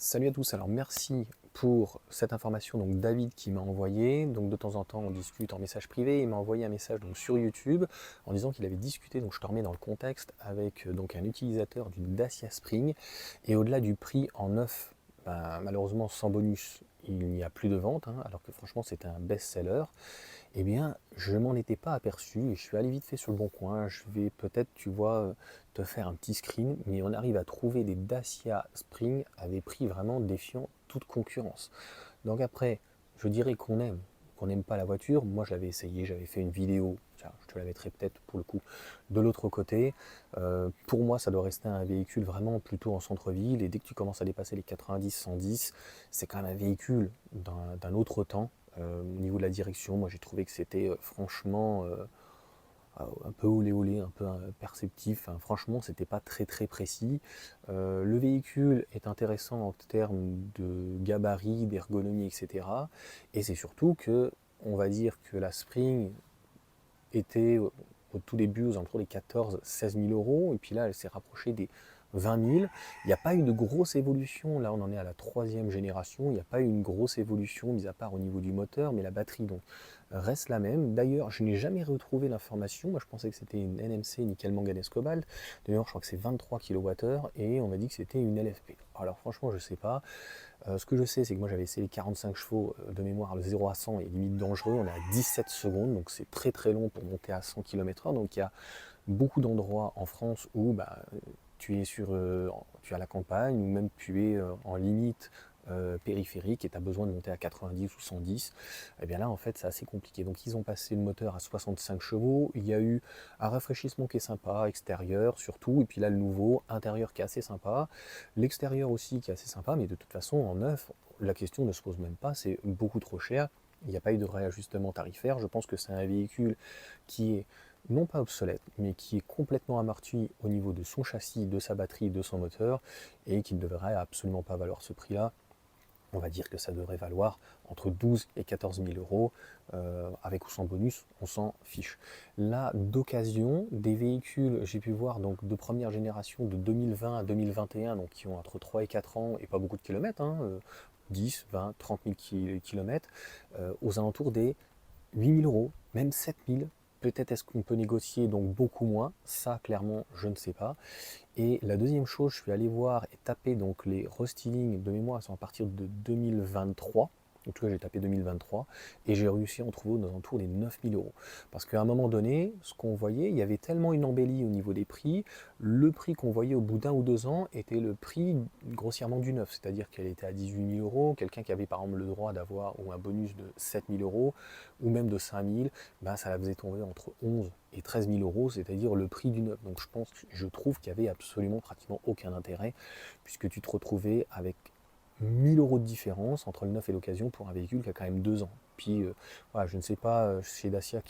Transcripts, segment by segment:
Salut à tous, alors merci pour cette information, donc David qui m'a envoyé, donc de temps en temps on discute en message privé, il m'a envoyé un message donc sur YouTube en disant qu'il avait discuté, donc je te remets dans le contexte, avec donc un utilisateur d'une Dacia Spring, et au-delà du prix en neuf, malheureusement sans bonus, il n'y a plus de vente, alors que franchement c'était un best-seller. Eh bien, je m'en étais pas aperçu et je suis allé vite fait sur le bon coin. Je vais peut-être, tu vois, te faire un petit screen, mais on arrive à trouver des Dacia Spring à des prix vraiment défiant toute concurrence. Donc après, je dirais qu'on n'aime pas la voiture. Moi, j'avais essayé, j'avais fait une vidéo. Tiens, je te la mettrai peut-être pour le coup de l'autre côté. Pour moi, ça doit rester un véhicule vraiment plutôt en centre-ville. Et dès que tu commences à dépasser les 90-110, c'est quand même un véhicule d'un autre temps. Au niveau de la direction, moi j'ai trouvé que c'était franchement un peu olé olé, un peu perceptif. Enfin, franchement, c'était pas très très précis. Le véhicule est intéressant en termes de gabarit, d'ergonomie, etc. Et c'est surtout que, on va dire que la Spring était au tout début aux alentours des 14-16 000 euros, et puis là elle s'est rapprochée des 20 000. Il n'y a pas eu de grosse évolution, là on en est à la troisième génération, il n'y a pas eu une grosse évolution, mis à part au niveau du moteur, mais la batterie donc reste la même. D'ailleurs, je n'ai jamais retrouvé l'information, moi je pensais que c'était une NMC nickel manganèse cobalt, d'ailleurs je crois que c'est 23 kWh, et on m'a dit que c'était une LFP. Alors franchement je sais pas, ce que je sais, c'est que moi j'avais essayé les 45 chevaux de mémoire, le 0 à 100 est limite dangereux, on est à 17 secondes, donc c'est très très long pour monter à 100 km/h. Donc il y a beaucoup d'endroits en France où tu es tu es à la campagne, ou même tu es en limite périphérique et tu as besoin de monter à 90 ou 110. Et bien là en fait c'est assez compliqué. Donc ils ont passé le moteur à 65 chevaux, il y a eu un rafraîchissement qui est sympa, extérieur surtout, et puis là le nouveau, intérieur qui est assez sympa, l'extérieur aussi qui est assez sympa, mais de toute façon en neuf, la question ne se pose même pas, c'est beaucoup trop cher. Il n'y a pas eu de réajustement tarifaire. Je pense que c'est un véhicule qui est non pas obsolète, mais qui est complètement amorti au niveau de son châssis, de sa batterie, de son moteur, et qui ne devrait absolument pas valoir ce prix-là. On va dire que ça devrait valoir entre 12 et 14 000 euros, avec ou sans bonus, on s'en fiche. Là, d'occasion, des véhicules, j'ai pu voir donc de première génération de 2020 à 2021, donc qui ont entre 3 et 4 ans et pas beaucoup de kilomètres, 10, 20, 30 000 kilomètres, aux alentours des 8 000 euros, même 7 000. Peut-être est-ce qu'on peut négocier donc beaucoup moins, ça clairement je ne sais pas. Et la deuxième chose, je suis allé voir et taper donc les restylings de mémoire, sont à partir de 2023. En tout cas, j'ai tapé 2023 et j'ai réussi à en trouver aux alentours des 9 000 euros. Parce qu'à un moment donné, ce qu'on voyait, il y avait tellement une embellie au niveau des prix. Le prix qu'on voyait au bout d'un ou deux ans était le prix grossièrement du neuf, c'est-à-dire qu'elle était à 18 000 euros. Quelqu'un qui avait par exemple le droit d'avoir ou un bonus de 7 000 euros ou même de 5 000, ça la faisait tomber entre 11 et 13 000 euros, c'est-à-dire le prix du neuf. Donc je trouve qu'il y avait absolument pratiquement aucun intérêt, puisque tu te retrouvais avec 1000 euros de différence entre le neuf et l'occasion pour un véhicule qui a quand même 2 ans. Puis voilà, je ne sais pas chez Dacia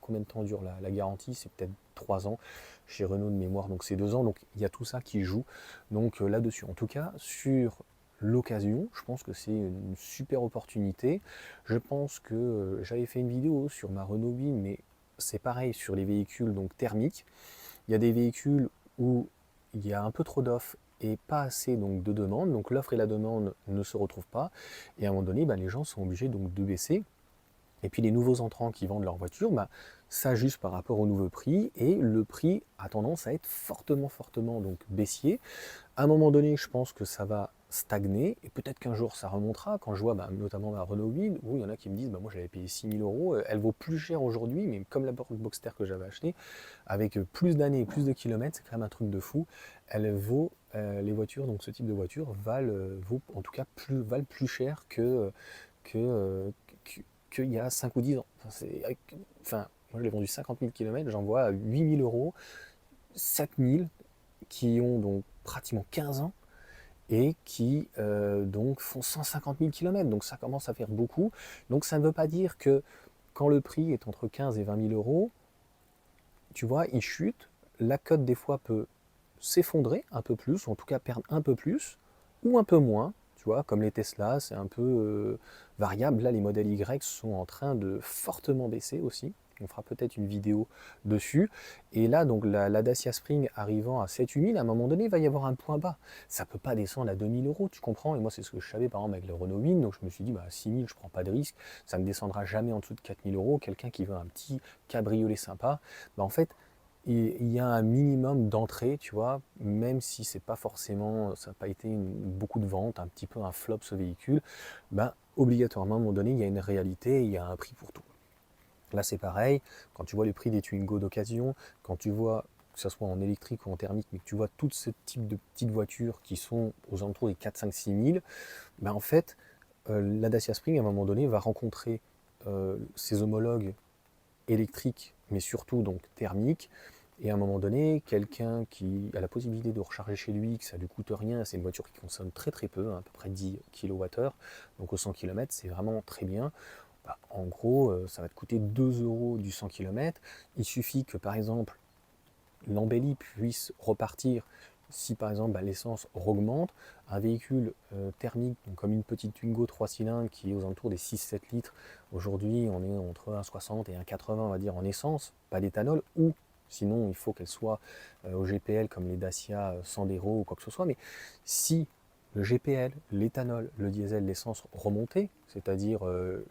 combien de temps dure la garantie, c'est peut-être 3 ans. Chez Renault de mémoire, donc c'est 2 ans. Donc il y a tout ça qui joue donc là-dessus. En tout cas, sur l'occasion, je pense que c'est une super opportunité. Je pense que j'avais fait une vidéo sur ma Renault 8, mais c'est pareil sur les véhicules donc thermiques. Il y a des véhicules où il y a un peu trop d'offres et pas assez donc de demandes, donc l'offre et la demande ne se retrouvent pas, et à un moment donné, les gens sont obligés donc de baisser. Et puis les nouveaux entrants qui vendent leur voiture s'ajustent par rapport au nouveau prix, et le prix a tendance à être fortement fortement donc baissier. À un moment donné, je pense que ça va stagner, et peut-être qu'un jour ça remontera. Quand je vois notamment ma Renault 8, où il y en a qui me disent moi j'avais payé 6 000 euros, elle vaut plus cher aujourd'hui, mais comme la Boxster que j'avais achetée, avec plus d'années et plus de kilomètres, c'est quand même un truc de fou. Elle vaut, les voitures, donc ce type de voiture, en tout cas valent plus cher que, euh, que- qu'il y a 5 ou 10 ans. Moi je l'ai vendu 50 000 km, j'en vois à 8 000 euros, 7 000, qui ont donc pratiquement 15 ans, et qui donc font 150 000 km. Donc ça commence à faire beaucoup. Donc ça ne veut pas dire que quand le prix est entre 15 et 20 000 euros, tu vois, il chute. La cote des fois peut s'effondrer un peu plus, ou en tout cas perdre un peu plus, ou un peu moins. Tu vois, comme les Tesla, c'est un peu variable. Là, les modèles Y sont en train de fortement baisser aussi. On fera peut-être une vidéo dessus. Et là, donc la Dacia Spring arrivant à 7-8 000, à un moment donné, il va y avoir un point bas. Ça ne peut pas descendre à 2 000 euros, tu comprends? Et moi, c'est ce que je savais par exemple avec le Renault Wind. Donc je me suis dit, bah, à 6 000, je ne prends pas de risque. Ça ne descendra jamais en dessous de 4 000 euros. Quelqu'un qui veut un petit cabriolet sympa, bah, en fait, il y a un minimum d'entrée, tu vois, même si c'est pas forcément, ça n'a pas été beaucoup de ventes, un petit peu un flop ce véhicule, ben, obligatoirement à un moment donné, il y a une réalité, il y a un prix pour tout. Là, c'est pareil, quand tu vois le prix des Twingo d'occasion, quand tu vois que ce soit en électrique ou en thermique, mais que tu vois tout ce type de petites voitures qui sont aux alentours des 4, 5, 6 000, ben en fait, la Dacia Spring, à un moment donné, va rencontrer ses homologues électriques, mais surtout donc thermiques, et à un moment donné, quelqu'un qui a la possibilité de recharger chez lui, que ça ne lui coûte rien, c'est une voiture qui consomme très très peu, hein, à peu près 10 kWh, donc au 100 km, c'est vraiment très bien. Bah, en gros, ça va te coûter 2 euros du 100 km. Il suffit que par exemple l'embellie puisse repartir si par exemple bah, l'essence augmente. Un véhicule thermique, donc comme une petite Twingo 3 cylindres qui est aux alentours des 6-7 litres, aujourd'hui on est entre 1,60 et 1,80 on va dire en essence, pas d'éthanol, ou sinon il faut qu'elle soit au GPL comme les Dacia Sandero ou quoi que ce soit, mais si le GPL, l'éthanol, le diesel, l'essence remontaient, c'est-à-dire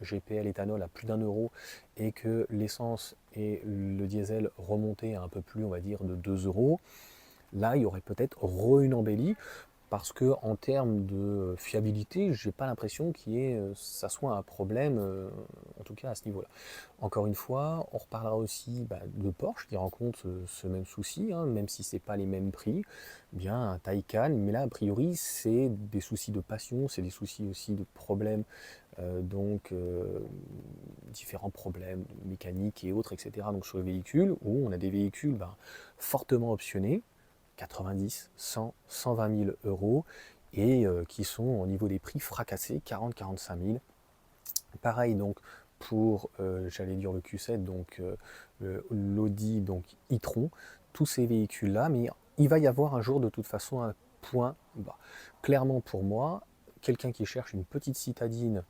GPL, éthanol à plus d'1 euro, et que l'essence et le diesel remontaient à un peu plus, on va dire, de 2 euros, là, il y aurait peut-être une embellie, parce que en termes de fiabilité, j'ai pas l'impression ça soit un problème, en tout cas à ce niveau-là. Encore une fois, on reparlera aussi bah, de Porsche qui rencontre ce même souci, hein, même si c'est pas les mêmes prix. Bien un Taycan, mais là a priori c'est des soucis de passion, c'est des soucis aussi de problèmes, donc différents problèmes mécaniques et autres, etc. Donc sur le véhicule, où on a des véhicules ben, fortement optionnés, 90, 100, 120 000 euros, et qui sont au niveau des prix fracassés, 40-45 000. Pareil donc pour, j'allais dire le Q7, donc l'Audi donc e-tron, tous ces véhicules-là, mais il va y avoir un jour de toute façon un point bas. Clairement pour moi, quelqu'un qui cherche une petite citadine,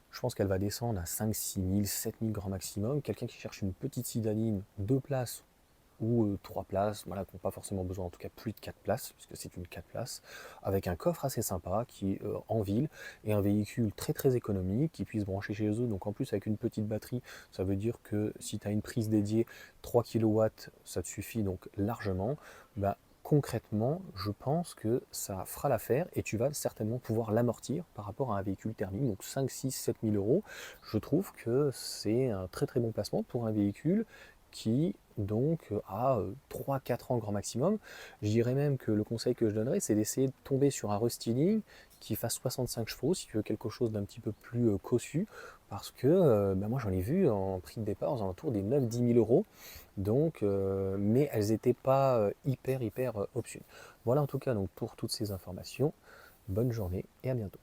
je pense qu'elle va descendre à 5-6 000, 7 000 grand maximum. Quelqu'un qui cherche une petite citadine, 2 places ou 3 places, voilà, qui n'ont pas forcément besoin, en tout cas plus de 4 places, puisque c'est une 4 places, avec un coffre assez sympa qui est en ville, et un véhicule très très économique qui puisse brancher chez eux. Donc en plus avec une petite batterie, ça veut dire que si tu as une prise dédiée 3 kW, ça te suffit donc largement. Bah, concrètement, je pense que ça fera l'affaire et tu vas certainement pouvoir l'amortir par rapport à un véhicule thermique, donc 5, 6, 7 000 euros. Je trouve que c'est un très très bon placement pour un véhicule qui donc a 3-4 ans grand maximum. Je dirais même que le conseil que je donnerais, c'est d'essayer de tomber sur un restyling qui fasse 65 chevaux, si tu veux quelque chose d'un petit peu plus cossu, parce que bah, moi j'en ai vu en prix de départ aux alentours des 9-10 000 euros, donc, mais elles n'étaient pas hyper option. Voilà en tout cas donc pour toutes ces informations, bonne journée et à bientôt.